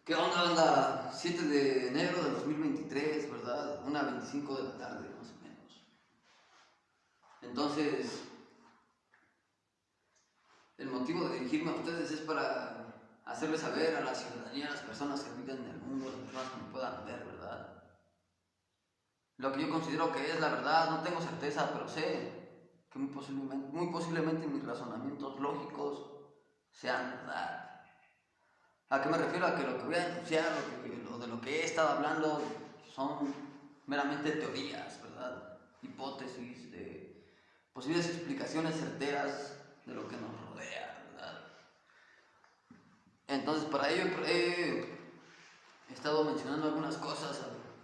¿Qué onda, banda? 7 de enero de 2023, ¿verdad? 1:25 de la tarde, más o menos. Entonces, el motivo de dirigirme a ustedes es para hacerles saber a la ciudadanía, a las personas que habitan en el mundo, a las personas que me puedan ver, ¿verdad? Lo que yo considero que es la verdad, no tengo certeza, pero sé que muy posiblemente mis razonamientos lógicos sean verdad. ¿A qué me refiero? A que lo que voy a denunciar, de lo que he estado hablando, son meramente teorías, ¿verdad? Hipótesis de posibles explicaciones certeras de lo que nos rodea, ¿verdad? Entonces, para ello he estado mencionando algunas cosas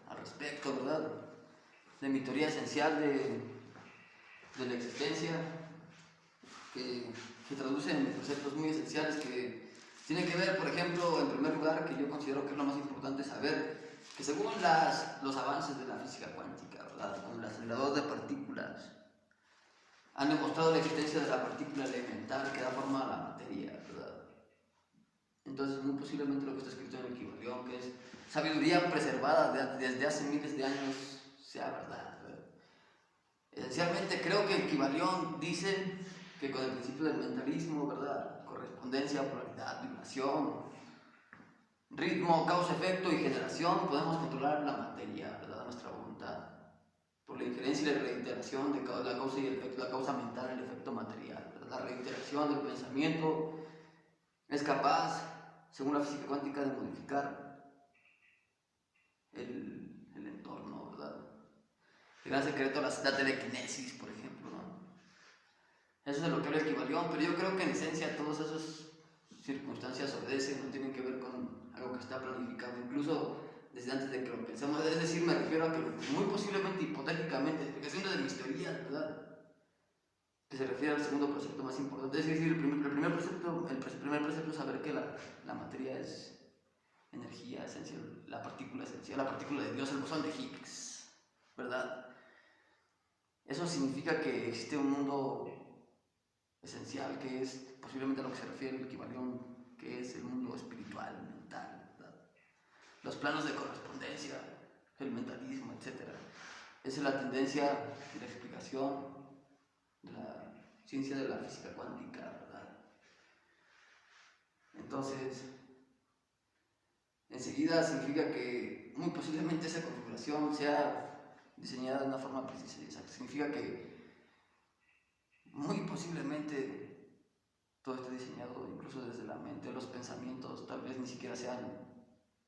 al respecto, ¿verdad? De mi teoría esencial de la existencia, que traduce en preceptos muy esenciales que tienen que ver, por ejemplo, en primer lugar, que yo considero que es lo más importante saber, que según los avances de la física cuántica, ¿verdad? Con el acelerador de partículas, han demostrado la existencia de la partícula elemental que da forma a la materia, ¿verdad? Entonces, muy posiblemente lo que está escrito en el Kybalión, que es sabiduría preservada desde hace miles de años, sea verdad, ¿verdad? Esencialmente creo que el Kybalión dice que con el principio del mentalismo, ¿verdad? Correspondencia, polaridad, vibración, ritmo, causa-efecto y generación, podemos controlar la materia, ¿verdad? A nuestra voluntad. Por la injerencia y la reiteración de la causa y el efecto, la causa mental, el efecto material, ¿verdad? La reiteración del pensamiento es capaz, según la física cuántica, de modificar el entorno, ¿verdad? El gran secreto, la telequinesis, por ejemplo, ¿no? Eso es de lo que habla el Kybalión, pero yo creo que en esencia todas esas circunstancias obedecen, no tienen que ver con algo que está planificado, incluso desde antes de que lo pensemos. Es decir, me refiero a que muy posiblemente, hipotéticamente, explicación de mis teorías, ¿verdad? Que se refiere al segundo precepto más importante. Es decir, el primer precepto es saber que la materia es energía esencial, la partícula esencial, la partícula de Dios, el bosón de Higgs, ¿verdad? Eso significa que existe un mundo esencial, que es posiblemente a lo que se refiere el Kybalión, que es el mundo espiritual, mental, ¿verdad? Los planos de correspondencia, el mentalismo, etc. Esa es la tendencia de la explicación de la ciencia de la física cuántica, ¿verdad? Entonces, enseguida significa que muy posiblemente esa configuración sea diseñada de una forma precisa y exacta. Significa que muy posiblemente todo esté diseñado incluso desde la mente, los pensamientos tal vez ni siquiera sean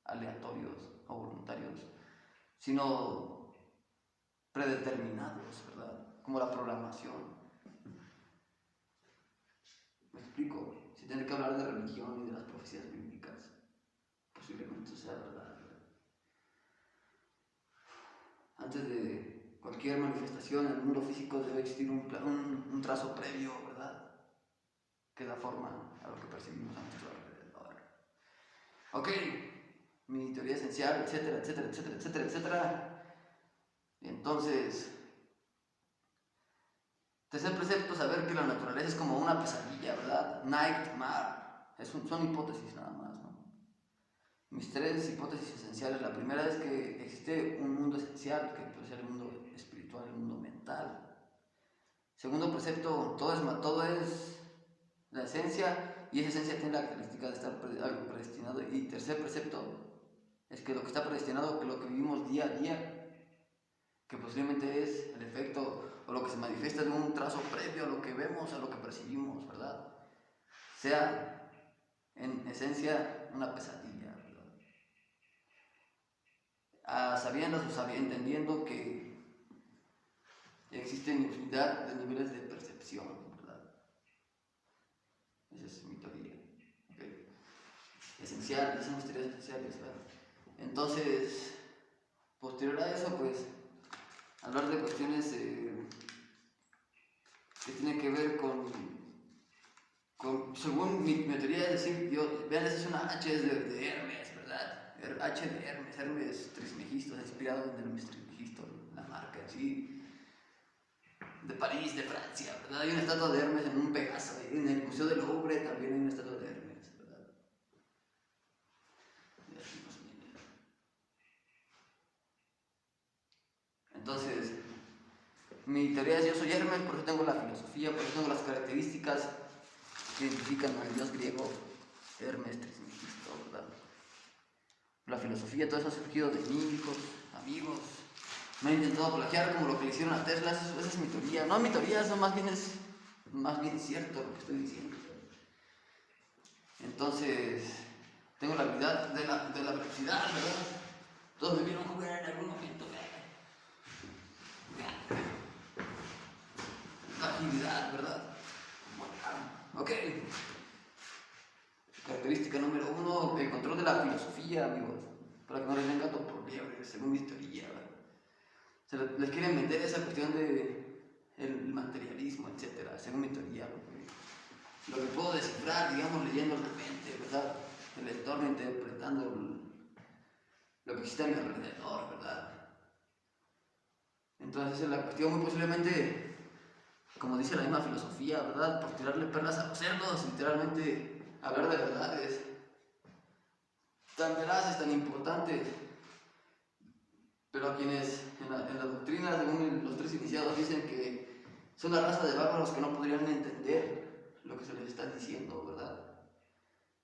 aleatorios o voluntarios, sino predeterminados, ¿verdad? Como la programación. ¿Me explico? Si tiene que hablar de religión y de las profecías bíblicas, posiblemente sea verdad, ¿verdad? Antes de cualquier manifestación en el mundo físico debe existir un trazo previo, ¿verdad? Que da forma a lo que percibimos a nuestro alrededor. Ok, mi teoría esencial, etcétera, etcétera, etcétera, etcétera, etcétera. Entonces, tercer precepto, saber que la naturaleza es como una pesadilla, ¿verdad? Nightmare. Son hipótesis nada más, ¿no? Mis tres hipótesis esenciales. La primera es que existe un mundo esencial, que puede ser el mundo espiritual, el mundo mental. Segundo precepto, todo es la esencia, y esa esencia tiene la característica de estar algo predestinado. Y tercer precepto es que lo que está predestinado, que lo que vivimos día a día, que posiblemente es el efecto o lo que se manifiesta de un trazo previo a lo que vemos, a lo que percibimos, ¿verdad? Sea en esencia una pesadilla, ¿verdad? Entendiendo que existen infinidad de niveles de percepción, ¿verdad? Esa es mi teoría, ¿okay? Esencial, esas son las teorías esenciales, ¿verdad? Entonces, posterior a eso, pues, hablar de cuestiones que tienen que ver según mi teoría, es decir, vean, esa es una H de Hermes, ¿verdad? H de Hermes Trismegisto, inspirado en Hermes Trismegisto, la marca, ¿sí? De París, de Francia, ¿verdad? Hay una estatua de Hermes en un Pegaso, en el Museo del Louvre también hay una estatua de Hermes, ¿verdad? Mi teoría es yo soy Hermes, por eso tengo la filosofía, por eso tengo las características que identifican al dios griego Hermes Trismegisto, ¿verdad? La filosofía, todo eso ha surgido de mí, hijos, amigos. Me han intentado plagiar como lo que le hicieron a Tesla, esa es mi teoría. No, mi teoría, eso más bien es cierto lo que estoy diciendo. Entonces, tengo la habilidad de la velocidad, ¿verdad? Todos me vieron jugar en algún momento. La agilidad, ¿verdad? Ok. Característica número 1, el control de la filosofía, amigos. Para que no les den gato por liebre, según mi teoría, ¿verdad? Les quieren vender esa cuestión de el materialismo, etcétera, según mi teoría. Lo que puedo descifrar, digamos, leyendo la mente, ¿verdad? El entorno, interpretando lo que existe a mi alrededor, ¿verdad? Entonces esa es la cuestión, muy posiblemente, como dice la misma filosofía, ¿verdad? Por tirarle perlas a los cerdos, literalmente hablar de verdades tan veraces, tan importantes, pero a quienes en la doctrina, según los tres iniciados, dicen que son la raza de bárbaros que no podrían entender lo que se les está diciendo, ¿verdad?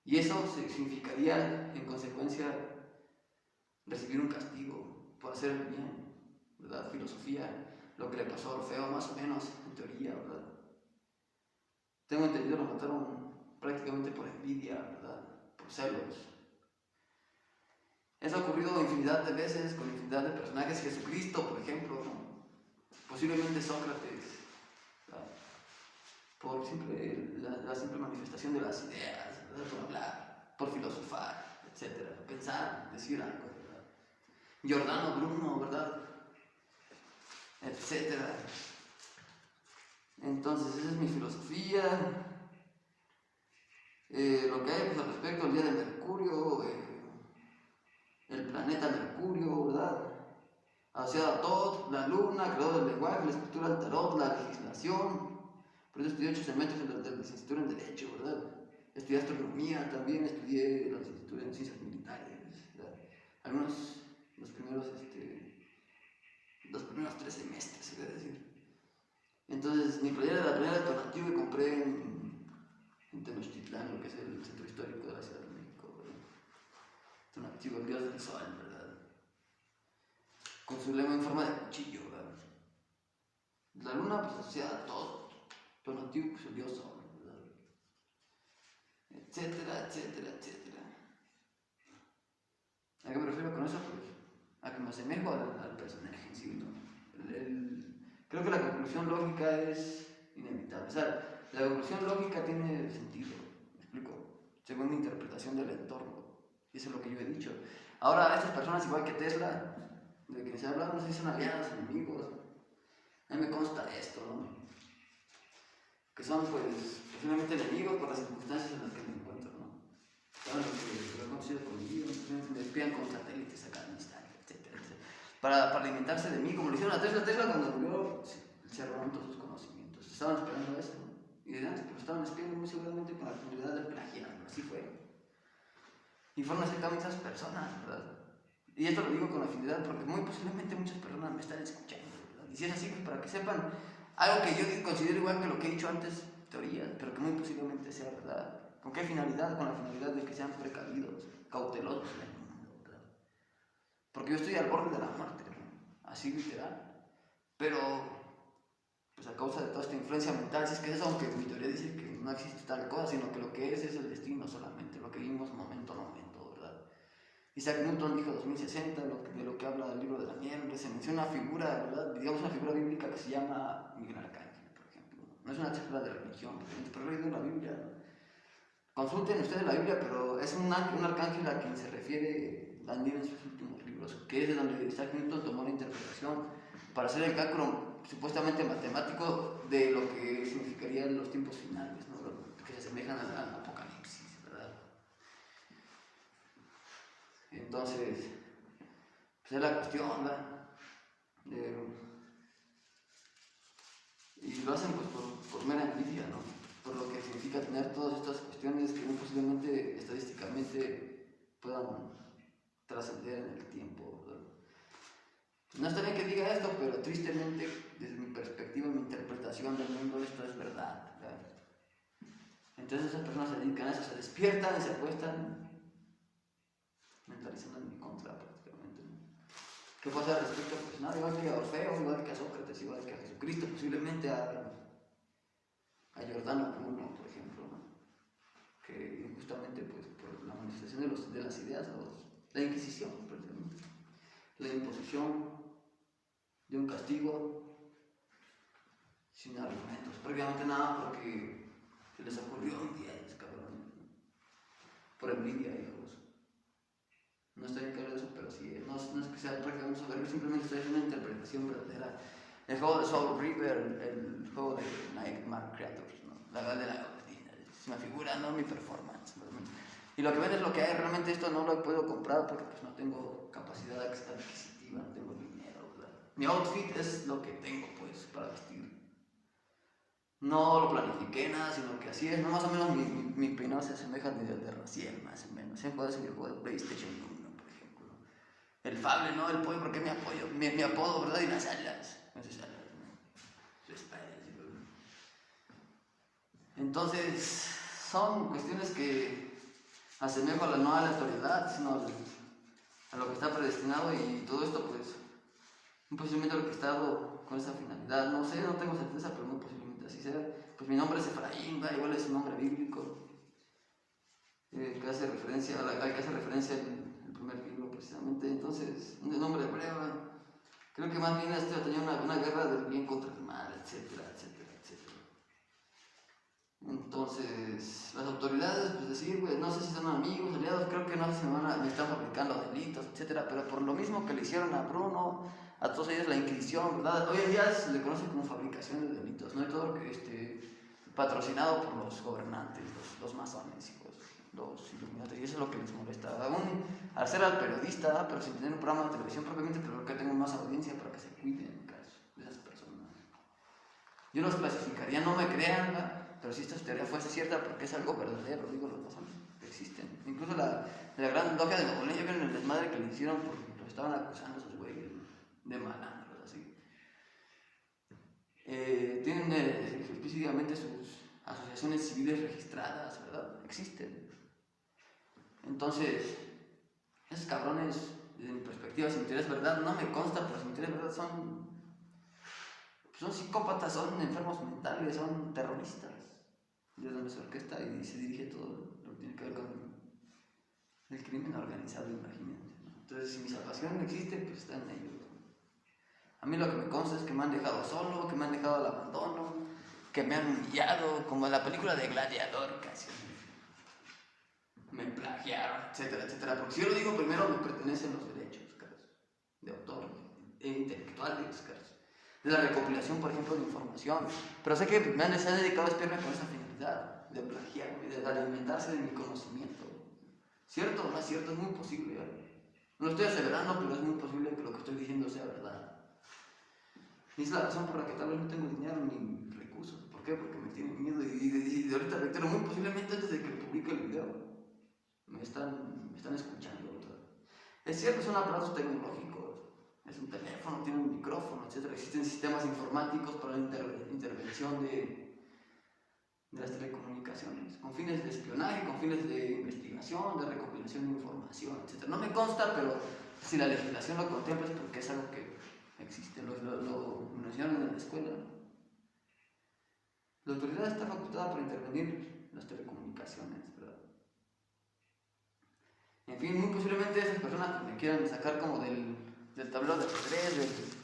Y eso significaría, en consecuencia, recibir un castigo por hacer el bien, ¿verdad? Filosofía, lo que le pasó a Orfeo, más o menos, en teoría, ¿verdad? Tengo entendido que lo mataron prácticamente por envidia, ¿verdad? Por celos. Eso ha ocurrido infinidad de veces con infinidad de personajes. Jesucristo, por ejemplo, ¿no? Posiblemente Sócrates, ¿verdad? Por la simple manifestación de las ideas, ¿verdad? Por hablar, por filosofar, etc. Pensar, decir algo, ¿verdad? Giordano Bruno, ¿verdad? Etcétera. Entonces esa es mi filosofía. Lo que hay pues, al respecto del día de Mercurio, el planeta Mercurio, ¿verdad? Asociado a Thoth, la luna, creador del lenguaje, la escritura del tarot, la legislación. Por eso estudié 8 semestres de la licenciatura en Derecho, ¿verdad? Estudié astronomía también, estudié la licenciatura en Ciencias Militares, ¿verdad? Algunos, los primeros 3 semestres, se puede decir. Entonces, mi playera era la playera de Tonatiuh que compré en Tenochtitlán, lo que es el centro histórico de la Ciudad de México, ¿verdad? Tonatiuh, el dios del sol, ¿verdad? Con su lema en forma de cuchillo, ¿verdad? La luna, pues asociada a todo. Tonatiuh, pues el dios sol, ¿verdad? Etcétera, etcétera, etcétera. ¿A qué me refiero con eso? Pues a que me asemejo al personaje en sí, ¿no? Creo que la conclusión lógica es inevitable. O sea, la conclusión lógica tiene sentido, ¿me explico? Según mi interpretación del entorno. Y eso es lo que yo he dicho. Ahora, estas personas, igual que Tesla, de quienes se ha hablado, no sé si son aliados, enemigos. A mí me consta esto, ¿no? Que son, pues, posiblemente enemigos por las circunstancias en las que me encuentro, ¿no? Saben lo que lo he conocido por mi vida, me espían con satélites a cada instante, etcétera, etcétera. Para alimentarse de mí, como lo hicieron a Tesla. Tesla cuando murió se robaron todos sus conocimientos. Estaban esperando eso, ¿no? Y de antes, pero estaban espiando muy seguramente con la finalidad del plagiado, así fue. Y fueron exactamente esas personas, ¿verdad? Y esto lo digo con afinidad porque muy posiblemente muchas personas me están escuchando, ¿verdad? Y si es así, pues para que sepan algo que yo considero igual que lo que he dicho antes, teorías, pero que muy posiblemente sea verdad. ¿Con qué finalidad? Con la finalidad de que sean precavidos, cautelosos en el mundo, ¿verdad? Porque yo estoy al borde de la muerte, ¿no? Así literal. Pero, pues a causa de toda esta influencia mental, si es que es eso, aunque mi teoría dice que no existe tal cosa, sino que lo que es el destino solamente, lo que vivimos momento a momento, ¿verdad? Isaac Newton dijo 2060, de lo que habla del libro de Daniel, se menciona una figura, ¿verdad? Digamos una figura bíblica que se llama Miguel Arcángel, por ejemplo. No es una charla de religión, pero he leído en la Biblia, ¿no? Consulten ustedes la Biblia, pero es un arcángel a quien se refiere Daniel en sus últimos libros, que es de donde Isaac Newton tomó la interpretación para hacer el cálculo supuestamente matemático de lo que significarían los tiempos finales, ¿no? Que se asemejan al apocalipsis, ¿verdad? Entonces, pues es la cuestión, ¿verdad? Y lo hacen pues por mera envidia, ¿no? Por lo que significa tener todas estas cuestiones que muy posiblemente estadísticamente puedan trascender en el tiempo, ¿verdad? No está bien que diga esto, pero tristemente, desde mi perspectiva y mi interpretación del mundo, esto es verdad, ¿verdad? Entonces esas personas se dedican a eso, se despiertan y se acuestan mentalizando en mi contra prácticamente, ¿no? ¿Qué pasa al respecto? Pues nada, igual que a Orfeo, igual que a Sócrates, igual que a Jesucristo, posiblemente a Giordano Bruno, por ejemplo, ¿no? Que justamente pues, por la manifestación de las ideas, la Inquisición, prácticamente, la imposición de un castigo sin argumentos, prácticamente nada porque se les ocurrió un día, es cabrón, por envidia, hijos. No estoy en claro de eso, pero sí, no es que sea prácticamente soberbio, simplemente estoy haciendo una interpretación verdadera. El juego de Soul River, el juego de Nightmare Creators, ¿no? La de la gasolina, es una figura, no mi performance. Y lo que ven es lo que hay, realmente esto no lo puedo comprar porque pues no tengo capacidad adquisitiva, no tengo dinero, ¿verdad? Mi outfit es lo que tengo pues para vestir. No lo planifiqué nada, sino que así es, no más o menos mi peinado se asemeja de Raciel, más o menos. Siempre juego ese videojuego de PlayStation 1, por ejemplo. El Fable, ¿no? El pollo, porque mi apodo, ¿verdad? Y las alas. Esas alas, ¿no? Su espalda, ¿no? Entonces, son cuestiones que asemejo no a la autoridad, sino a lo que está predestinado y todo esto, pues, muy posiblemente lo que está dado con esa finalidad. No sé, no tengo certeza, pero muy posiblemente así sea. Pues mi nombre es Efraín, igual es un nombre bíblico, que hace referencia al que hace referencia el primer libro, precisamente. Entonces, un nombre hebreo. Creo que más bien tenía una guerra del bien contra el mal, etcétera, etcétera, etcétera. Entonces, las autoridades, pues decir, pues no sé si son amigos, aliados, creo que no sé si me están fabricando delitos, etcétera, pero por lo mismo que le hicieron a Bruno, a todos ellos la Inquisición, ¿verdad? Hoy en día se le conoce como fabricación de delitos, ¿no? Y todo patrocinado por los gobernantes, los masones, los iluminados, y eso es lo que les molesta. Aún al ser al periodista, pero sin tener un programa de televisión propiamente, pero que tengo más audiencia para que se cuiden de esas personas. Yo los clasificaría, no me crean, ¿verdad? Pero si esta teoría fuese cierta, porque es algo verdadero, digo, los masones existen. Incluso la gran logia de Nuevo León, ya vieron el desmadre que le hicieron porque los estaban acusando a esos güeyes de malandros, así. Tienen específicamente sus asociaciones civiles registradas, ¿verdad? Existen. Entonces, esos cabrones, desde mi perspectiva, si interés verdad, no me consta, pero si interés verdad son psicópatas, son enfermos mentales, son terroristas. De donde se orquesta y se dirige todo lo que tiene que ver con el crimen organizado, imagínense, ¿no? Entonces, si mi salvación no existe, pues está en ellos. A mí lo que me consta es que me han dejado solo, que me han dejado al abandono, que me han humillado, como en la película de Gladiador, casi. Me plagiaron, etcétera, etcétera. Porque si yo lo digo primero, me pertenecen los derechos, caros, de autor e intelectuales, caros. De la recopilación, por ejemplo, de información. Pero sé que se han dedicado a espiarme con esa finalidad, de plagiarme, de alimentarse de mi conocimiento. ¿Cierto o no es cierto? Es muy posible, ¿eh? No lo estoy aseverando, pero es muy posible que lo que estoy diciendo sea verdad. Y es la razón por la que tal vez no tengo dinero ni recursos. ¿Por qué? Porque me tienen miedo y de ahorita reitero, muy posiblemente antes de que publique el video, me están escuchando, ¿verdad? Es cierto, son aparatos tecnológicos, es un teléfono, tiene un micrófono, etc. Existen sistemas informáticos para la intervención de las telecomunicaciones, con fines de espionaje, con fines de investigación, de recopilación de información, etc. No me consta, pero si la legislación lo contempla es porque es algo que existe, lo mencionan en la escuela. La autoridad está facultada para intervenir en las telecomunicaciones, ¿verdad? En fin, muy posiblemente esas personas que me quieran sacar como del tablero de ajedrez,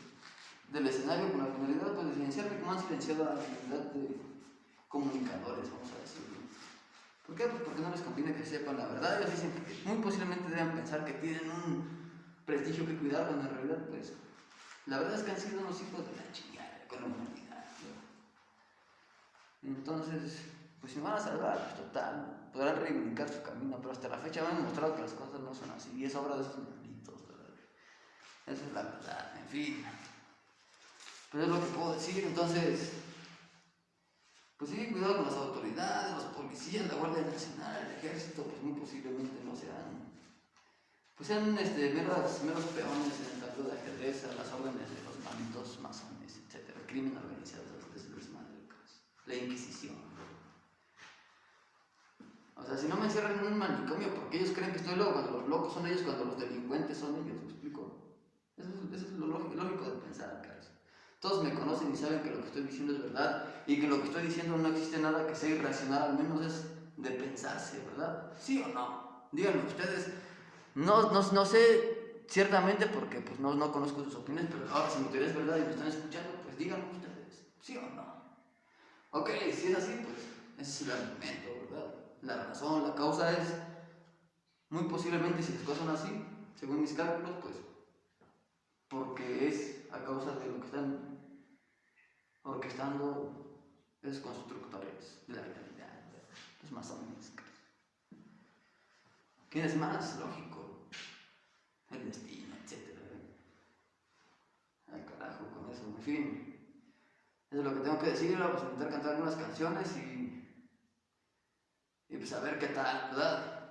del escenario con la finalidad pues, de silenciarme, como han silenciado a la finalidad de comunicadores, vamos a decirlo. ¿Por qué? Pues porque no les conviene que sepan la verdad. Ellos dicen que muy posiblemente deben pensar que tienen un prestigio que cuidar, cuando en realidad, pues, la verdad es que han sido unos hijos de la chingada con la humanidad, ¿no? Entonces, pues si me van a salvar, pues total, podrán reivindicar su camino, pero hasta la fecha me han demostrado que las cosas no son así, y es obra de esos malditos, ¿verdad? Esa es la verdad, en fin. Pero es lo que puedo decir. Entonces, pues sí, cuidado con las autoridades, los policías, la Guardia Nacional, el Ejército, pues muy posiblemente no sean pues sean meros peones en el tablero de ajedrez a las órdenes de los malditos masones, etc. El crimen organizado es el desmadre, la Inquisición. O sea, si no me encierran en un manicomio porque ellos creen que estoy loco, cuando los locos son ellos, cuando los delincuentes son ellos, ¿me explico? Eso es lo lógico de pensar, Carlos. Todos me conocen y saben que lo que estoy diciendo es verdad y que lo que estoy diciendo no existe nada que sea irracional, al menos es de pensarse, ¿verdad? ¿Sí o no? Díganme ustedes. No sé ciertamente porque pues, no conozco sus opiniones, pero ahora si mi teoría es verdad y me están escuchando, pues díganme ustedes. ¿Sí o no? Ok, si es así, pues ese es el argumento, ¿verdad? La razón, la causa es, muy posiblemente si las cosas son así, según mis cálculos, pues porque es a causa de lo que están orquestando esos constructores de la realidad, los masones. ¿Quién es más lógico? El destino, etc. Al carajo con eso, en fin. Eso es lo que tengo que decir. Vamos a intentar cantar algunas canciones y pues a ver qué tal, ¿verdad?